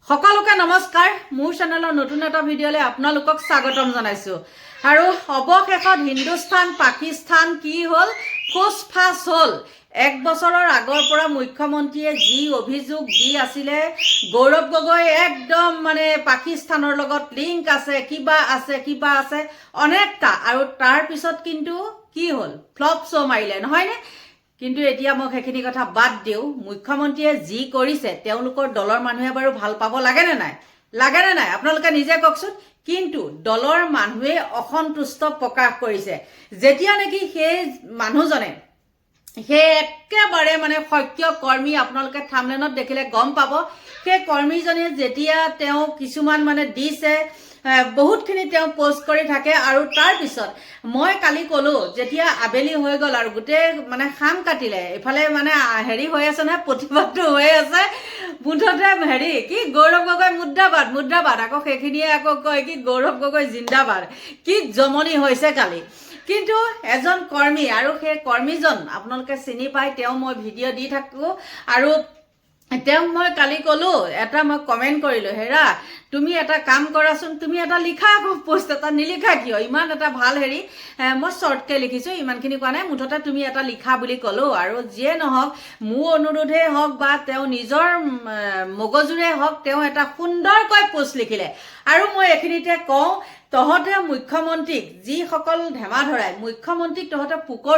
সকলোকে নমস্কাৰ মোৰ চেনেলৰ নতুন এটা ভিডিঅ'লৈ আপোনালোকক স্বাগতম জনাইছো আৰু অৱশেষত হিন্দুস্তান পাকিস্তান কি হ'ল ফুসফাস হ'ল এক বছৰৰ আগৰ পৰা মুখ্যমন্ত্ৰীয়ে যি অভিযোগ দি আছিলে গৌৰৱ গগৈ একদম মানে পাকিস্তানৰ লগত লিংক আছে কিবা আছে অনেকটা আৰু তাৰ পিছত কিন্তু কি হ'ল ফ্লপ শো মাৰিলে নহয় নে কিন্তু এতিয়া মই সেইখিনি কথা বাদ দিও মুখ্যমন্ত্ৰীয়ে যি কৰিছে তেওঁলোকৰ দলৰ মানুহে বাৰু ভাল পাব লাগে নে নাই আপোনালোকে নিজে কওকচোন কিন্তু দলৰ মানুহে অসন্তুষ্ট প্ৰকাশ কৰিছে যেতিয়া নেকি সেই মানুহজনে সেই একেবাৰে মানে সক্ৰিয় কৰ্মী আপোনালোকে থাম্বনেলত দেখিলে গম পাব সেই কৰ্মীজনে যেতিয়া তেওঁ কিছুমান মানে দিছে বহুতখিনি তেওঁ পোষ্ট কৰি থাকে আৰু তাৰ পিছত মই কালি কলো যেতিয়া আবেলি হৈ গল আৰু গোটে মানে খাম কাটিলে ইফালে মানে হেৰি হৈ আছে না প্ৰতিবাদটো হৈ আছে মুঠতে হেৰি কি গৌৰৱ গগৈ মুদ্ৰাবাদ আকৌ সেইখিনিয়ে আকৌ কয় কি গৌৰৱ গগৈ জিন্দাবাদ কি জমনি হৈছে কালি কিন্তু এজন কৰ্মী আৰু সেই কৰ্মীজন আপোনালোকে চিনি পায় তেওঁ মই ভিডিঅ' দি থাকো আৰু তেওঁ মই কালি কলো এটা মই কমেন্ট কৰিলো হেৰা তুমি এটা কাম কৰাচোন তুমি এটা লিখা পোষ্ট এটা নিলিখা কিয় ইমান এটা ভাল হেৰি মই শৰ্টকে লিখিছো ইমানখিনি কোৱা নাই মুঠতে তুমি এটা লিখা বুলি কলো আৰু যিয়ে নহওক মোৰ অনুৰোধে হওক বা তেওঁ নিজৰ মগজুৰে হওক তেওঁ এটা সুন্দৰকৈ পোষ্ট লিখিলে আৰু মই এখিনিতে কওঁ তহতে মুখ্যমন্ত্ৰীক যিসকল ধেমা ধৰাই মুখ্যমন্ত্ৰীক তহতে পুকৰ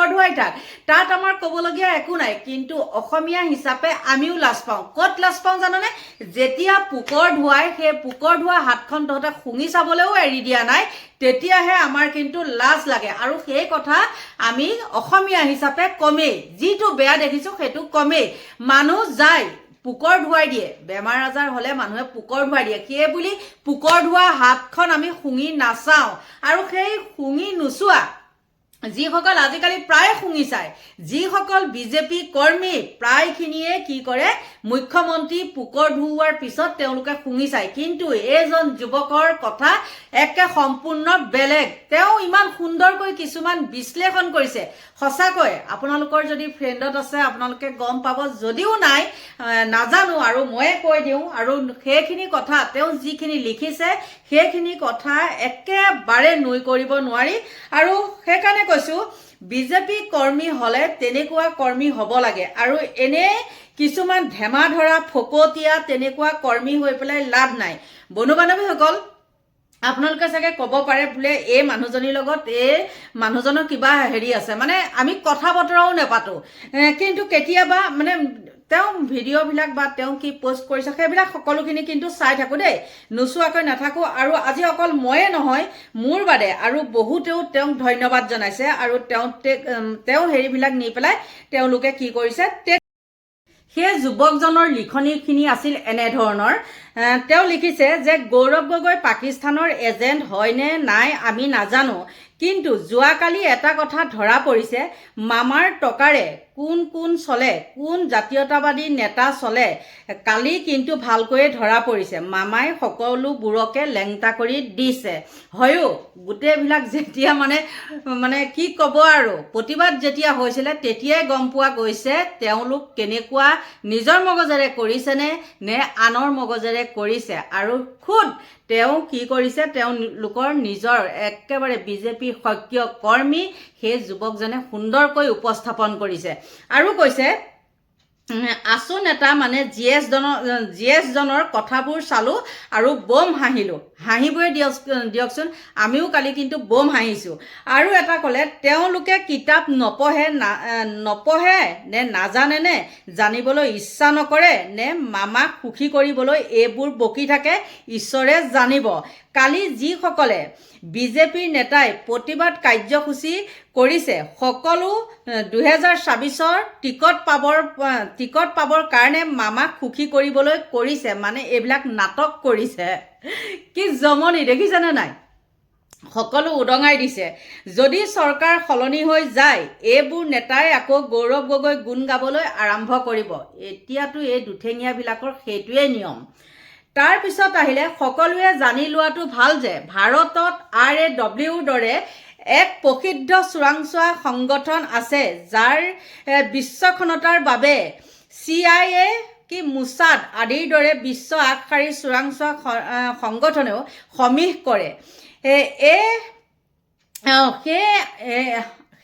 ধুৱাই থাক তাত আমাৰ ক'বলগীয়া একো নাই কিন্তু অসমীয়া হিচাপে আমিও লাজ পাওঁ ক'ত লাজ পাওঁ জাননে যেতিয়া পুকৰ ধুৱাই সেই পুকৰ ধোৱা হাতখন তহতে শুঙি চাবলৈও এৰি দিয়া নাই তেতিয়াহে আমাৰ কিন্তু লাজ লাগে আৰু সেই কথা আমি অসমীয়া হিচাপে কমেই যিটো বেয়া দেখিছো সেইটো কমেই মানুহ যায় পুকৰ ধুৱাই দিয়ে বেমাৰ আজাৰ হলে মানুহে পুকৰ ধুৱাই দিয়ে সেই বুলি পুকৰ ধোৱা হাতখন আমি শুঙি নাচাওঁ আৰু সেই শুঙি নোচোৱা যিসকল আজিকালি প্ৰায় শুঙি চায় যিসকল বিজেপি কৰ্মী প্ৰায়খিনিয়ে কি কৰে মুখ্যমন্ত্ৰী পুকৰ ধুওৱাৰ পিছত তেওঁলোকে শুঙি চায় কিন্তু এইজন যুৱকৰ কথা একে সম্পূৰ্ণ বেলেগ তেওঁ ইমান সুন্দৰকৈ কিছুমান বিশ্লেষণ কৰিছে সঁচাকৈ আপোনালোকৰ যদি ফ্ৰেণ্ডত আছে আপোনালোকে গম পাব যদিও নাই নাজানো আৰু ময়ে কৈ দিওঁ আৰু সেইখিনি কথা তেওঁ যিখিনি লিখিছে সেইখিনি কথা একেবাৰে নুই কৰিব নোৱাৰি আৰু সেইকাৰণে কৈছো বিজেপি কৰ্মী হলে তেনেকুৱা কৰ্মী হ'ব লাগে আৰু এনে কিছুমান ধেমা ধৰা ফকতীয়া তেনেকুৱা কৰ্মী হৈ পেলাই লাভ নাই বন্ধু বান্ধৱীসকল আপোনালোকে চাগে ক'ব পাৰে বোলে এই মানুহজনীৰ লগত এই মানুহজনৰ কিবা হেৰি আছে মানে আমি কথা বতৰাও নেপাতো কিন্তু কেতিয়াবা মানে তেওঁ ভিডিঅ'বিলাক বা তেওঁ কি পোষ্ট কৰিছে সেইবিলাক সকলোখিনি কিন্তু চাই থাকো দেই নোচোৱাকৈ নাথাকো আৰু আজি অকল ময়ে নহয় মোৰ বাদে আৰু বহুতেও তেওঁক ধন্যবাদ জনাইছে আৰু তেওঁ হেৰিবিলাক নি পেলাই তেওঁলোকে কি কৰিছে সেই যুৱকজনৰ লিখনিখিনি আছিল এনেধৰণৰ তেওঁ লিখিছে যে গৌৰৱ গগৈ পাকিস্তানৰ এজেণ্ট হয়নে নাই আমি নাজানো কিন্তু যোৱাকালি এটা কথা ধৰা পৰিছে মামাৰ টকাৰে কোন চলে কোন জাতীয়তাবাদী নেতা চলে কালি কিন্তু ভালকৈয়ে ধৰা পৰিছে মামাই সকলোবোৰকে লেংটা কৰি দিছে হয়ো গোটেইবিলাক যেতিয়া মানে কি ক'ব আৰু প্ৰতিবাদ যেতিয়া হৈছিলে তেতিয়াই গম পোৱা গৈছে তেওঁলোক কেনেকুৱা নিজৰ মগজেৰে কৰিছেনে নে আনৰ মগজেৰে কৰিছে আৰু খুদ তেওঁ কি কৰিছে তেওঁলোকৰ নিজৰ একেবাৰে বিজেপি সক্ৰিয় কৰ্মী সেই যুৱকজনে সুন্দৰকৈ উপস্থাপন কৰিছে আৰু কৈছে আছু নেতা মানে জিএছ জনৰ কথাবোৰ চালো আৰু বম হাঁহিবই দিয়কচোন আমিও কালি কিন্তু বম হাঁহিছো আৰু এটা ক'লে তেওঁলোকে কিতাপ নপঢ়ে নে নাজানে নে জানিবলৈ ইচ্ছা নকৰে নে মামাক সুখী কৰিবলৈ এইবোৰ বকি থাকে ঈশ্বৰে জানিব কালি যিসকলে বিজেপিৰ নেতাই প্ৰতিবাদ কাৰ্যসূচী কৰিছে সকলো 2024 টিকট পাবৰ কাৰণে মামাক সুখী কৰিবলৈ কৰিছে মানে এইবিলাক নাটক কৰিছে কি জমনি দেখিছেনে নাই সকলো উদঙাই দিছে যদি চৰকাৰ সলনি হৈ যায় এইবোৰ নেতাই আকৌ গৌৰৱ গগৈ গুণ গাবলৈ আৰম্ভ কৰিব এতিয়াতো এই দুঠেঙীয়াবিলাকৰ সেইটোৱে নিয়ম তাৰ পিছত আহিলে সকলোৱে জানি লোৱাটো ভাল যে ভাৰতত RAWৰ দৰে এক প্ৰসিদ্ধ চোৰাংচোৱা সংগঠন আছে যাৰ বিশ্বক্ষণতাৰ বাবে CIA কি মোছাদ আদিৰ দৰে বিশ্ব আগশাৰীৰ চোৰাংচোৱা সংগঠনেও সমীহ কৰে।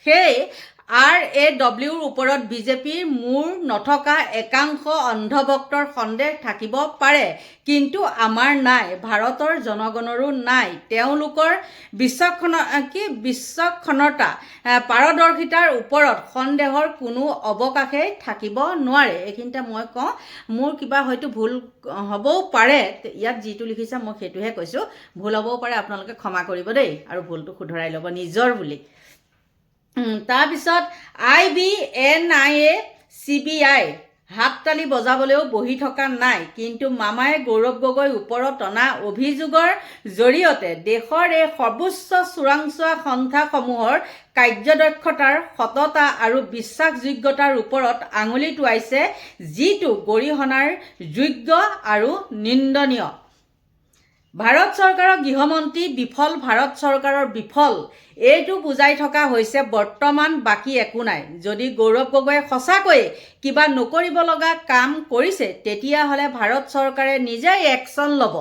সেই RAWৰ ওপৰত বিজেপিৰ মূৰ নথকা একাংশ অন্ধভক্তৰ সন্দেহ থাকিব পাৰে, কিন্তু আমাৰ নাই, ভাৰতৰ জনগণৰো নাই। তেওঁলোকৰ বিচক্ষণতা পাৰদৰ্শিতাৰ ওপৰত সন্দেহৰ কোনো অৱকাশেই থাকিব নোৱাৰে। এইখিনিতে মই কওঁ, মোৰ কিবা হয়তো ভুল হ'বও পাৰে, ইয়াত যিটো লিখিছে মই সেইটোহে কৈছোঁ, ভুল হ'বও পাৰে, আপোনালোকে ক্ষমা কৰিব দেই, আৰু ভুলটো শুধৰাই ল'ব নিজৰ বুলি। তাৰপিছত IBNIA CBI হাততালি বজাবলৈও বহি থকা নাই, কিন্তু মামাই গৌৰৱ গগৈৰ ওপৰত অনা অভিযোগৰ জৰিয়তে দেশৰ এই সৰ্বোচ্চ চোৰাংচোৱা সন্থাসমূহৰ কাৰ্যদক্ষতাৰ, সততা আৰু বিশ্বাসযোগ্যতাৰ ওপৰত আঙুলি টোৱাইছে, যিটো গৰিহণাৰ যোগ্য আৰু নিন্দনীয়। ভাৰত চৰকাৰৰ গৃহমন্ত্ৰী বিফল, ভাৰত চৰকাৰৰ বিফল, এইটো বুজাই থকা হৈছে বৰ্তমান বাকী একো নাই। যদি গৌৰৱ গগৈয়ে সঁচাকৈয়ে কিবা নকৰিব লগা কাম কৰিছে, তেতিয়াহ'লে ভাৰত চৰকাৰে নিজেই একশ্যন ল'ব।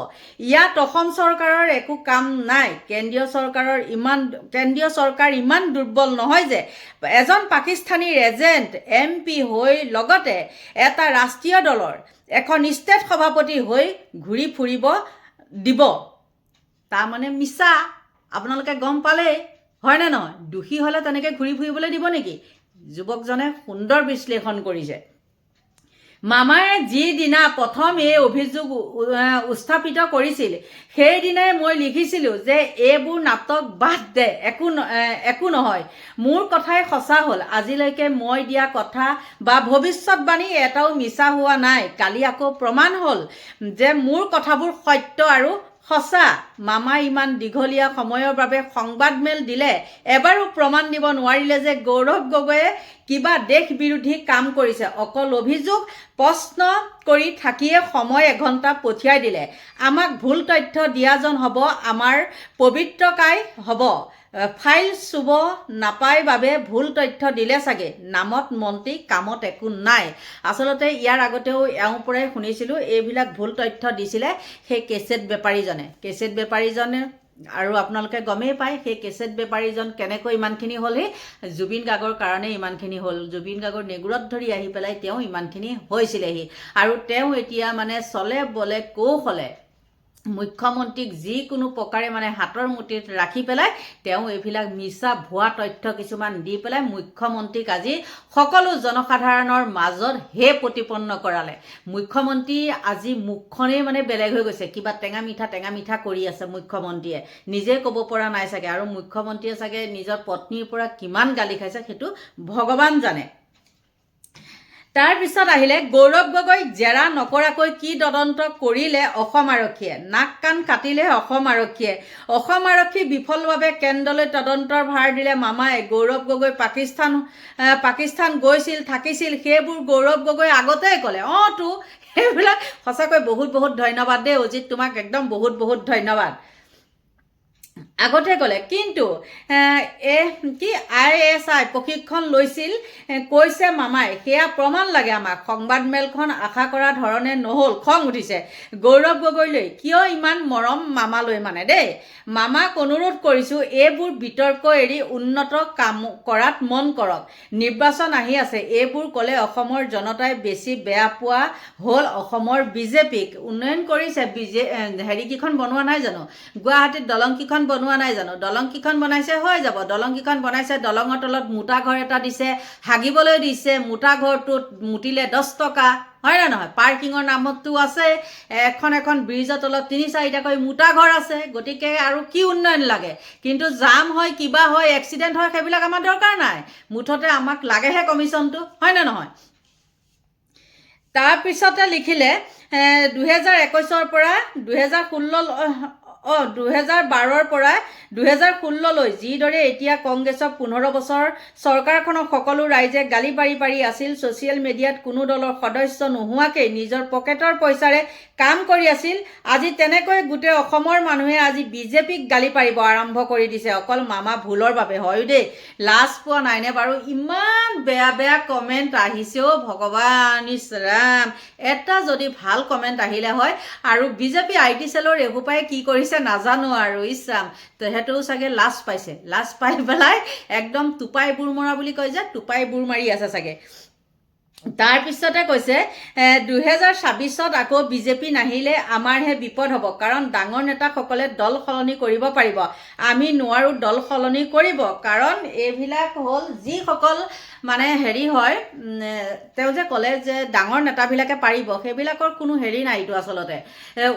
ইয়াত অসম চৰকাৰৰ একো কাম নাই। কেন্দ্ৰীয় চৰকাৰ ইমান দুৰ্বল নহয় যে এজন পাকিস্তানীৰ এজেণ্ট MP হৈ লগতে এটা ৰাষ্ট্ৰীয় দলৰ এখন ষ্টেট সভাপতি হৈ ঘূৰি ফুৰিব দিব। তাৰমানে মিছা, আপোনালোকে গম পালেই, হয়নে নহয়? দোষী হ'লে তেনেকৈ ঘূৰি ফুৰিবলৈ দিব নেকি? যুৱকজনে সুন্দৰ বিশ্লেষণ কৰিছে। মামায়ে যিদিনা প্ৰথম এই অভিযোগ উত্থাপিত কৰিছিল, সেইদিনাই মই লিখিছিলোঁ যে এইবোৰ নাটক বাদ দে, একো নহয়। মোৰ কথাই সঁচা হ'ল। আজিলৈকে মই দিয়া কথা বা ভৱিষ্যতবাণী এটাও মিছা হোৱা নাই। কালি আকৌ প্ৰমাণ হ'ল যে মোৰ কথাবোৰ সত্য আৰু সঁচা। মামাই ইমান দীঘলীয়া সময়ৰ বাবে সংবাদমেল দিলে এবাৰো প্ৰমাণ দিব নোৱাৰিলে যে গৌৰৱ গগৈয়ে কিবা দেশ বিৰোধী কাম কৰিছে। অকল অভিযোগ প্ৰশ্ন কৰি থাকিয়ে সময় এঘণ্টা পঠিয়াই দিলে। আমাক ভুল তথ্য দিয়াজন হ'ব আমাৰ পবিত্ৰকাই হ'ব। ফাইল চুব নাপায় বাবে ভুল তথ্য দিলে চাগে। নামত মন্ত্ৰী, কামত একো নাই। আচলতে ইয়াৰ আগতেও এওঁৰ পৰাই শুনিছিলোঁ এইবিলাক ভুল তথ্য দিছিলে সেই কেছেট বেপাৰীজনে, আৰু আপোনালোকে গমেই পায় সেই কেছেট বেপাৰীজন কেনেকৈ ইমানখিনি হ'লহি। জুবিন গাৰ্গৰ কাৰণে ইমানখিনি হ'ল। জুবিন গাৰ্গৰ নেগুৰত ধৰি আহি পেলাই তেওঁ ইমানখিনি হৈছিলেহি, আৰু তেওঁ এতিয়া মানে চলে বলে কৌশলে মুখ্যমন্ত্ৰীক যিকোনো প্ৰকাৰে মানে হাতৰ মুঠিত ৰাখি পেলাই তেওঁ এইবিলাক মিছা ভুৱা তথ্য কিছুমান দি পেলাই মুখ্যমন্ত্ৰীক আজি সকলো জনসাধাৰণৰ মাজত প্ৰতিপন্ন কৰালে। মুখ্যমন্ত্ৰী আজি মুখখনেই মানে বেলেগ হৈ গৈছে, কিবা টেঙা মিঠা কৰি আছে মুখ্যমন্ত্ৰীয়ে, নিজে ক'ব পৰা নাই চাগে। আৰু মুখ্যমন্ত্ৰীয়ে চাগে নিজৰ পত্নীৰ পৰা কিমান গালি খাইছে সেইটো ভগৱান জানে। তাৰপিছত আহিলে গৌৰৱ গগৈক জেৰা নকৰাকৈ কি তদন্ত কৰিলে অসম আৰক্ষীয়ে? নাক কাণ কাটিলে অসম আৰক্ষীয়ে। অসম আৰক্ষী বিফলভাৱে কেন্দ্ৰলৈ তদন্তৰ ভাৰ দিলে মামাই। গৌৰৱ গগৈ পাকিস্তান গৈছিল, থাকিছিল, সেইবোৰ গৌৰৱ গগৈ আগতেই ক'লে। তো সেইবিলাক সঁচাকৈ বহুত ধন্যবাদ দেই অজিত, তোমাক একদম বহুত ধন্যবাদ। আগতে ক'লে, কিন্তু ISI প্ৰশিক্ষণ লৈছিল কৈছে মামাই, সেয়া প্ৰমাণ লাগে আমাক। সংবাদমেলখন আশা কৰা ধৰণে নহ'ল, খং উঠিছে গৌৰৱ গগৈলৈ। কিয় ইমান মৰম মামালৈ মানে দেই? মামাক অনুৰোধ কৰিছোঁ এইবোৰ বিতৰ্ক এৰি উন্নত কাম কৰাত মন কৰক। নিৰ্বাচন আহি আছে, এইবোৰ ক'লে অসমৰ জনতাই বেছি বেয়া পোৱা হ'ল অসমৰ বিজেপিক। উন্নয়ন কৰিছে, হেৰিকেইখন বনোৱা নাই জানো? গুৱাহাটীত দলংকেইখন বনোৱা নাই জানো? দলংকেইখন বনাইছে, হৈ যাব। দলংকেইখন বনাইছে, দলঙৰ তলত মোটা ঘৰ এটা দিছে, হাগিবলৈ দিছে। মোটা ঘৰটোত মুতিলে 10 টকা, হয় নে নহয়? পাৰ্কিঙৰ নামতো আছে, এখন ব্ৰিজৰ তলত 3-4টাকৈ মোটা ঘৰ আছে। গতিকে আৰু কি উন্নয়ন লাগে? কিন্তু জাম হয়, কিবা হয়, এক্সিডেণ্ট হয়, সেইবিলাক আমাৰ দৰকাৰ নাই। মুঠতে আমাক লাগেহে কমিশ্যনটো, হয় নে নহয়? তাৰপিছতে লিখিলে 2021ৰ পৰা 2016 2012ৰ পৰা 2016লৈ যিদৰে এতিয়া কংগ্ৰেছৰ 15 বছৰ চৰকাৰখনক সকলো ৰাইজে গালি পাৰি আছিল, ছ'চিয়েল মিডিয়াত কোনো দলৰ সদস্য নোহোৱাকৈ নিজৰ পকেটৰ পইচাৰে কাম কৰি আছিল, আজি তেনেকৈ গোটেই অসমৰ মানুহে আজি বিজেপিক গালি পাৰিব আৰম্ভ কৰি দিছে অকল মামা ভুলৰ বাবে। হয়ো দেই, লাজ পোৱা নাইনে বাৰু? ইমান বেয়া কমেণ্ট আহিছে অ' ভগৱান ইছৰাম। এটা যদি ভাল কমেণ্ট আহিলে হয়। আৰু বিজেপি IT চেলৰ এসোপাই কি কৰিছে নাজানো আৰু ইছৰাম, তেহেঁতেও চাগে লাজ পাইছে, লাজ পাই পেলাই একদম টোপাই বুৰ মৰা বুলি কয় যে, টোপাই বুৰ মাৰি আছে চাগে। তাৰপিছতে কৈছে 2026ত আকৌ বিজেপি নাহিলে আমাৰহে বিপদ হ'ব, কাৰণ ডাঙৰ নেতাসকলে দল সলনি কৰিব পাৰিব, আমি নোৱাৰোঁ দল সলনি কৰিব, কাৰণ এইবিলাক হ'ল যিসকল মানে হেৰি হয়, তেওঁ যে ক'লে যে ডাঙৰ নেতাবিলাকে পাৰিব, সেইবিলাকৰ কোনো হেৰি নাই, এইটো আচলতে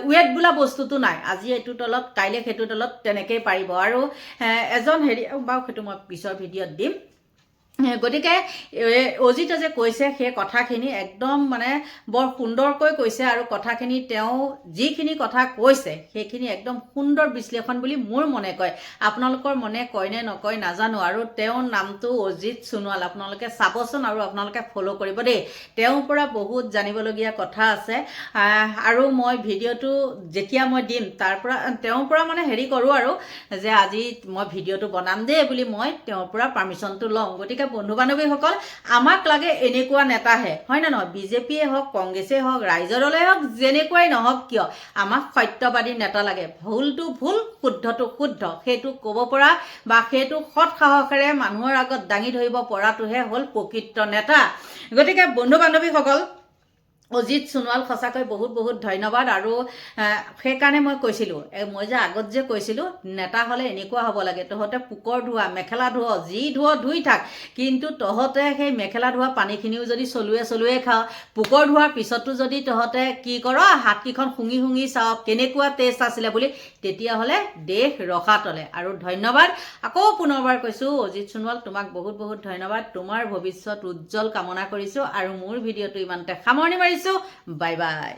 ৱেট বোলা বস্তুটো নাই, আজি এইটো দলত কাইলৈ সেইটো দলত তেনেকেই পাৰিব। আৰু এজন হেৰি বাৰু সেইটো মই পিছৰ ভিডিঅ'ত দিম। গতিকে অজিতে যে কৈছে সেই কথাখিনি একদম মানে বৰ সুন্দৰকৈ কৈছে, আৰু কথাখিনি তেওঁ যিখিনি কথা কৈছে সেইখিনি একদম সুন্দৰ বিশ্লেষণ বুলি মোৰ মনে কয়। আপোনালোকৰ মনে কয় নে নকয় নাজানো। আৰু তেওঁৰ নামটো অজিত সোণোৱাল, আপোনালোকে চাবচোন আৰু আপোনালোকে ফ'ল' কৰিব দেই, তেওঁৰ পৰা বহুত জানিবলগীয়া কথা আছে। আৰু মই ভিডিঅ'টো যেতিয়া মই দিম তেওঁৰ পৰা মানে হেৰি কৰোঁ আৰু যে আজি মই ভিডিঅ'টো বনাম দেই বুলি মই তেওঁৰ পৰা পাৰ্মিশ্যনটো লওঁ। গতিকে বন্ধু বান্ধৱীসকল, আমাক লাগে এনেকুৱা নেতাহে, হয় নে নহয়? বিজেপিয়ে হওক, কংগ্ৰেছেই হওক, ৰাইজৰ দলেই হওক, যেনেকুৱাই নহওক কিয় আমাক সত্যবাদী নেতা লাগে। ভুলটো ভুল, শুদ্ধটো শুদ্ধ, সেইটো ক'ব পৰা বা সেইটো সৎ সাহসেৰে মানুহৰ আগত দাঙি ধৰিব পৰাটোহে হ'ল প্ৰকৃত নেতা। গতিকে বন্ধু বান্ধৱীসকল, অজিত সোণোৱাল সঁচাকৈ বহুত ধন্যবাদ। আৰু সেইকাৰণে মই কৈছিলোঁ, মই যে আগত যে কৈছিলোঁ নেতা হ'লে এনেকুৱা হ'ব লাগে, তহঁতে পোকৰ ধোৱা, মেখেলা ধুৱ, যি ধুৱ ধুই থাক, কিন্তু তহঁতে সেই মেখেলা ধোৱা পানীখিনিও যদি চলুৱে খাওঁ, পোকৰ ধোৱাৰ পিছতো যদি তহঁতে কি কৰ, হাতকেইখন শুঙি চাওঁ কেনেকুৱা টেষ্ট আছিলে বুলি, তেতিয়াহ'লে দেশ ৰখা তলে। আৰু ধন্যবাদ, আকৌ পুনৰবাৰ কৈছোঁ অজিত সোণোৱাল, তোমাক বহুত ধন্যবাদ। তোমাৰ ভৱিষ্যত উজ্জ্বল কামনা কৰিছোঁ, আৰু মোৰ ভিডিঅ'টো ইমানতে সামৰণি মাৰিছোঁ। Bye bye.